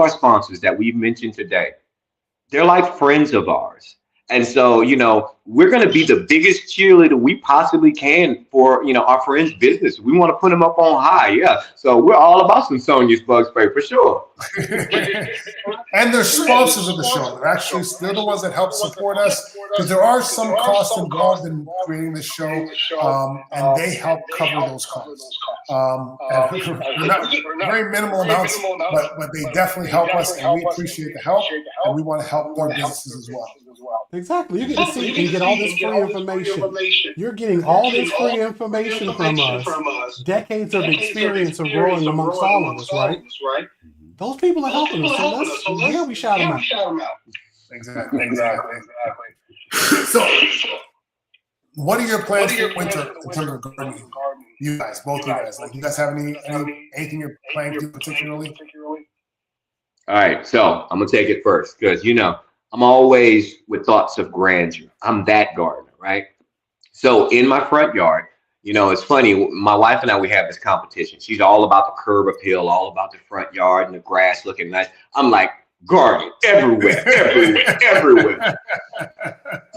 Speaker 3: sponsors that we've mentioned today, they're like friends of ours. And so, we're going to be the biggest cheerleader we possibly can for, our friends' business. We want to put them up on high. Yeah. So we're all about some Sonia's bug spray for sure.
Speaker 1: And they're sponsors of the show. They're the ones that help support us, because there are some costs involved in creating the show, and they help cover those costs. And not very minimal amounts, but they definitely help us, and we appreciate the help, and we want to help their businesses as well.
Speaker 4: Exactly. You get to see and get all this free information. You're getting all this free information from us. Decades of experience of growing amongst all of us, right? Those people are helping us. So we shout them out.
Speaker 1: Exactly. So, what are your plans for winter in terms of gardening? You guys, both of you guys. Like, you guys have anything you're planning to do particularly?
Speaker 3: All right. So I'm gonna take it first because I'm always with thoughts of grandeur. I'm that gardener, right? So in my front yard, it's funny. My wife and I, we have this competition. She's all about the curb appeal, all about the front yard and the grass looking nice. I'm like, garden everywhere.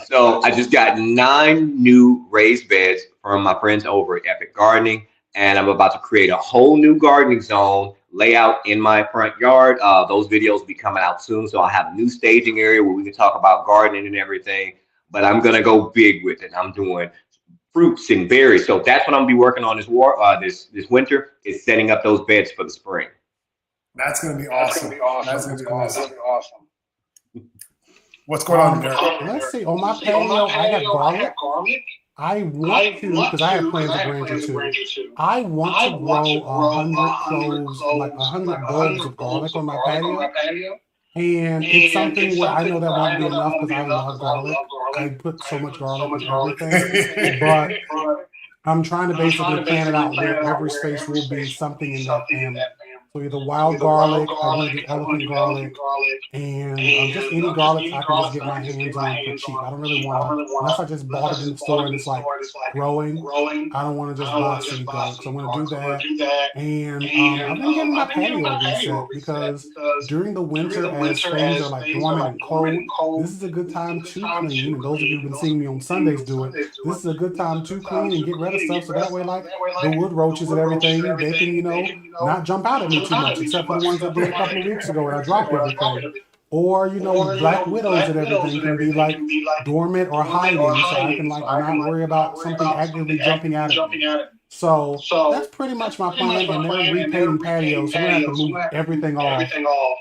Speaker 3: So I just got 9 new raised beds from my friends over at Epic Gardening, and I'm about to create a whole new gardening zone, layout in my front yard. Those videos will be coming out soon. So I'll have a new staging area where we can talk about gardening and everything. But I'm going to go big with it. I'm doing fruits and berries. So that's what I'm going to be working on this winter, is setting up those beds for the spring.
Speaker 1: That's going to be awesome. That's going to be awesome. What's going on there?
Speaker 4: Let's see. On my patio, I got garlic. I want to, because I have plans to branch into. I want to grow 100 cloves, like 100 bulbs of garlic on my patio. And it's something where I know that won't be enough because I love garlic. I put so much garlic in everything. But I'm trying to basically plan it out where every space will be something in that family. So either wild garlic, I want to do elephant garlic, and just any garlic I can just get my hands on for cheap. I don't really want to, unless I just bought it in the store and it's like growing, I don't want to just buy seed garlic. So I'm going to do that. And I've been getting my patio reset because during the winter, as things are like dormant and cold, this is a good time to clean. And those of you who've been seeing me on Sundays do it, this is a good time to clean and get rid of stuff. So that way, like the wood roaches and everything, they can, not jump out at me too much, except for the ones that did a couple of weeks ago when I dropped everything. Or, black widows and everything can be like dormant or hiding, so I can like not worry about something actively jumping at me. So that's pretty much my plan, and they're repainting patios, so we're going to have to move everything off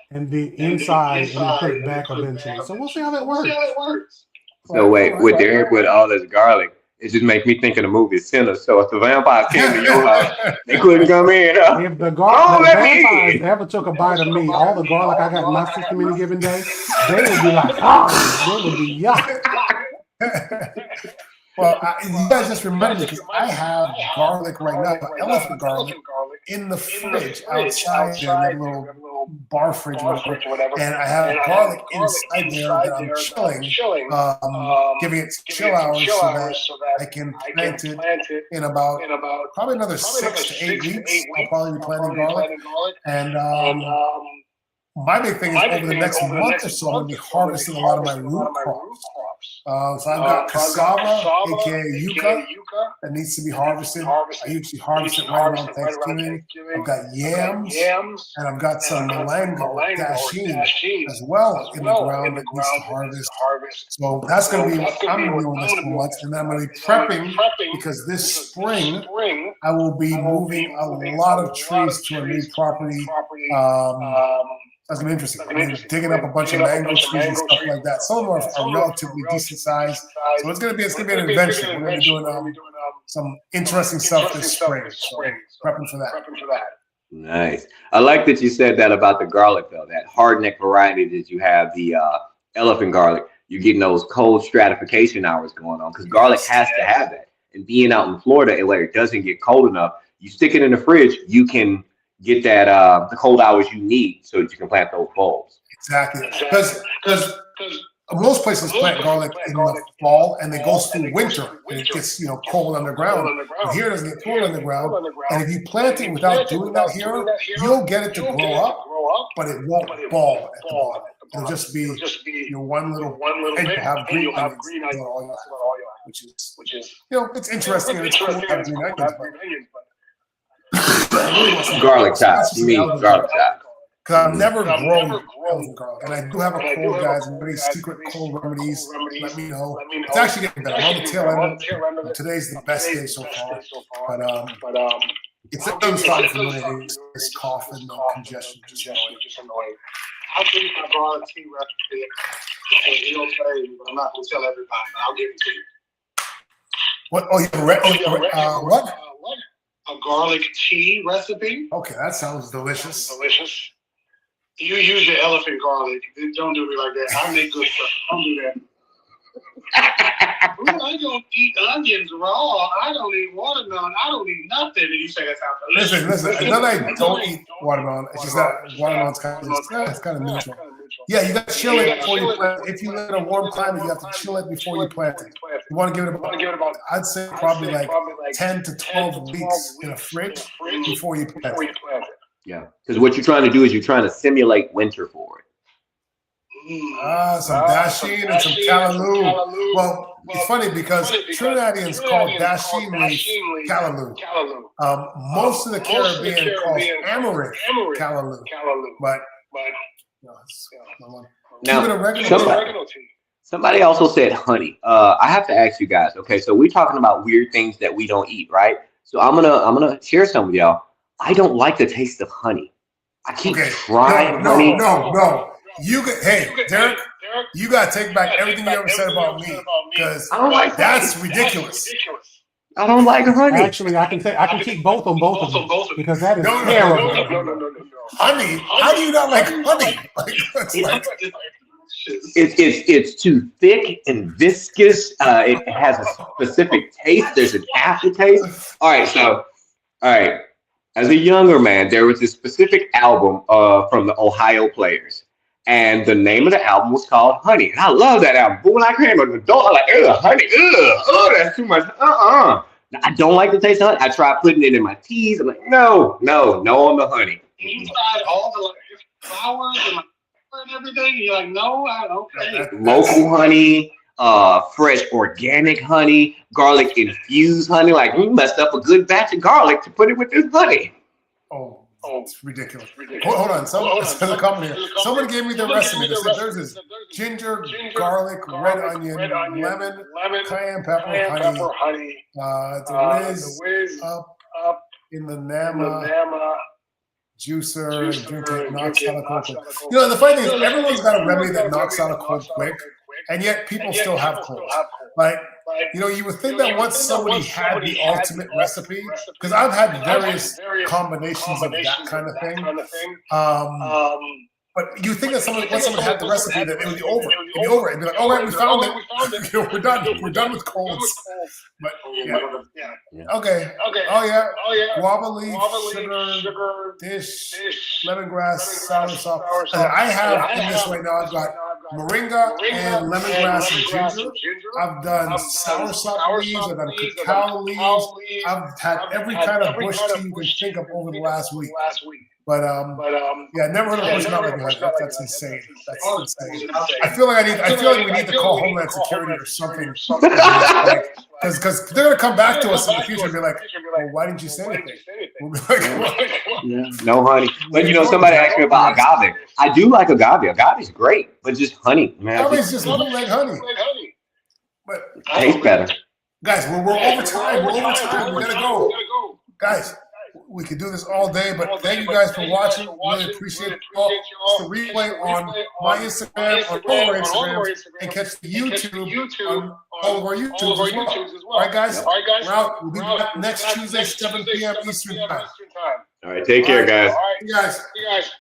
Speaker 4: and the inside and then put it back eventually. So we'll see how that works.
Speaker 3: So wait, with all this garlic, it just makes me think of the movie Sinner. So if the vampire came to your house, they couldn't come in.
Speaker 4: If the vampires ever took a bite of me, all the garlic I got in my system in a given day, they would be like, they would be yuck.
Speaker 1: Well, you guys just remember me because I have garlic right now, elephant garlic, in the fridge outside there, in a little bar fridge or whatever, and I have garlic inside there that I'm chilling, giving it chill hours so that I can plant it in about probably another 6 to 8 weeks. I'll probably be planting garlic, and my big thing is over the next month or so, I'm going to be harvesting a lot of my root crops. So I've got cassava, aka yucca, that needs to be harvested. I usually harvest it right around Thanksgiving. I've got yams, and I've got some malango, dasheen, as well in the ground that needs to harvest. So that's going to be, I'm going to be doing this for months, and then I'm going to be prepping because this spring I will be moving a lot of trees to a new property. That's gonna be interesting. I'm gonna be digging up a bunch of mango trees and stuff like that. Some of them are relatively decent size, so it's gonna be an adventure. We're gonna be doing some interesting stuff this spring. So prepping for that.
Speaker 3: Nice. I like that you said that about the garlic though. That hard neck variety that you have, the elephant garlic. You're getting those cold stratification hours going on because garlic has to have that. And being out in Florida where it doesn't get cold enough, you stick it in the fridge, you can get that the cold hours you need so that you can plant those bulbs.
Speaker 1: Exactly, because most places plant garlic in the fall and they go through winter and it gets cold underground. But here it doesn't get cold underground, and if you plant it without doing that here, you'll get it to grow up, but it won't bulb at the bottom. It'll just be your one little egg to have green onions, which is it's interesting and it's cool to have green onions.
Speaker 3: Garlic chops. You mean garlic chops?
Speaker 1: Because I've never grown elephant garlic, and I do have a cold, guys. Any secret cold remedies? Let me know. It's actually getting better. I'm on the tail end. Today's the best day so far, but it's starting to annoy this cough and congestion. Just annoying. I'll give you my garlic tea recipe, and he'll tell you, but I'm not going to tell everybody. But I'll give it to you. What? Oh, you what? A garlic tea recipe. Okay, that sounds delicious. You use your elephant garlic. Don't do me like that. I make good stuff. Don't do that. Ooh, I don't eat onions raw. I don't eat watermelon. I don't eat nothing. And you say that sounds delicious. Listen. It's not that I don't eat watermelon. It's just that watermelon's kind of neutral. Yeah, you got to chill it before you plant it. If you live in a warm climate, you have to chill it before you plant it. You want to give it about, I'd say probably like 10 to 12 weeks in a fridge before you plant it.
Speaker 3: Yeah, because what you're trying to do is you're trying to simulate winter for it.
Speaker 1: Some dasheen and some callaloo. Well, it's funny because Trinidadians call dasheen leaf callaloo. Most of the Caribbean calls amaranth callaloo. But
Speaker 3: now, somebody also said honey. I have to ask you guys. Okay, so we're talking about weird things that we don't eat, right? So I'm gonna share some with y'all. I don't like the taste of honey. I keep trying honey.
Speaker 1: No. Derek, you gotta take back everything you ever said about me because that's ridiculous.
Speaker 3: I don't like honey.
Speaker 4: Actually, I can keep both of them because that is terrible.
Speaker 2: No.
Speaker 1: Honey? How do you not like honey?
Speaker 3: It's too thick and viscous. It has a specific taste. There's an aftertaste. All right. As a younger man, there was this specific album from the Ohio Players. And the name of the album was called Honey. And I love that album. But when I became an adult, I'm like, ugh, honey, that's too much. I don't like the taste of honey. I tried putting it in my teas. I'm like, no on the honey.
Speaker 2: You tried all the flowers and everything. You're like, no, okay.
Speaker 3: Local honey, fresh organic honey, garlic infused honey. Like, we messed up a good batch of garlic to put it with this honey.
Speaker 1: Oh, it's ridiculous. Hold on. Someone gave me the recipe. They said there's this ginger, garlic, red onion, lemon, cayenne pepper, honey. The whiz up in the Nama juicer, drink it, knocks out a cold. You know, the funny thing is, everyone's got a remedy that knocks out a cold quick, and yet people still have colds. Like, you know, you would think that once somebody had the ultimate recipe, because I've had various combinations of that kind of thing. But you think that once someone had the recipe, that it would be over. It'd be over. It'd be like, all right, we found it. You know, we're done. We're done with colds. But okay. Oh yeah. Guava leaf, sugar, dish, lemongrass, soursop. I have in this right now. I've got moringa and lemongrass and ginger. I've done soursop leaves. I've done cacao leaves. I've had every kind of bush tea you can think of over the last week. But never heard of a person not like that. That's insane. That's insane. I feel like we need to call Homeland Security or something. Because they're gonna come back to us in the future and be like, well, why didn't you say anything? We'll be like,
Speaker 3: no honey. But you know, somebody asked me about agave. I do like agave. Agave is great, but just honey, man.
Speaker 1: Agave's just like honey. But
Speaker 3: tastes better.
Speaker 1: Guys, we're over time. We gotta go. Guys, we could do this all day, but thank you guys for watching. Really appreciate it. It's the replay on my Instagram, on all of our Instagrams, and catch the YouTube on all of our YouTubes as well. All right, guys? We're out. We'll be back next Tuesday, 7 p.m. Eastern Time.
Speaker 3: All right, take care, guys.
Speaker 1: You guys.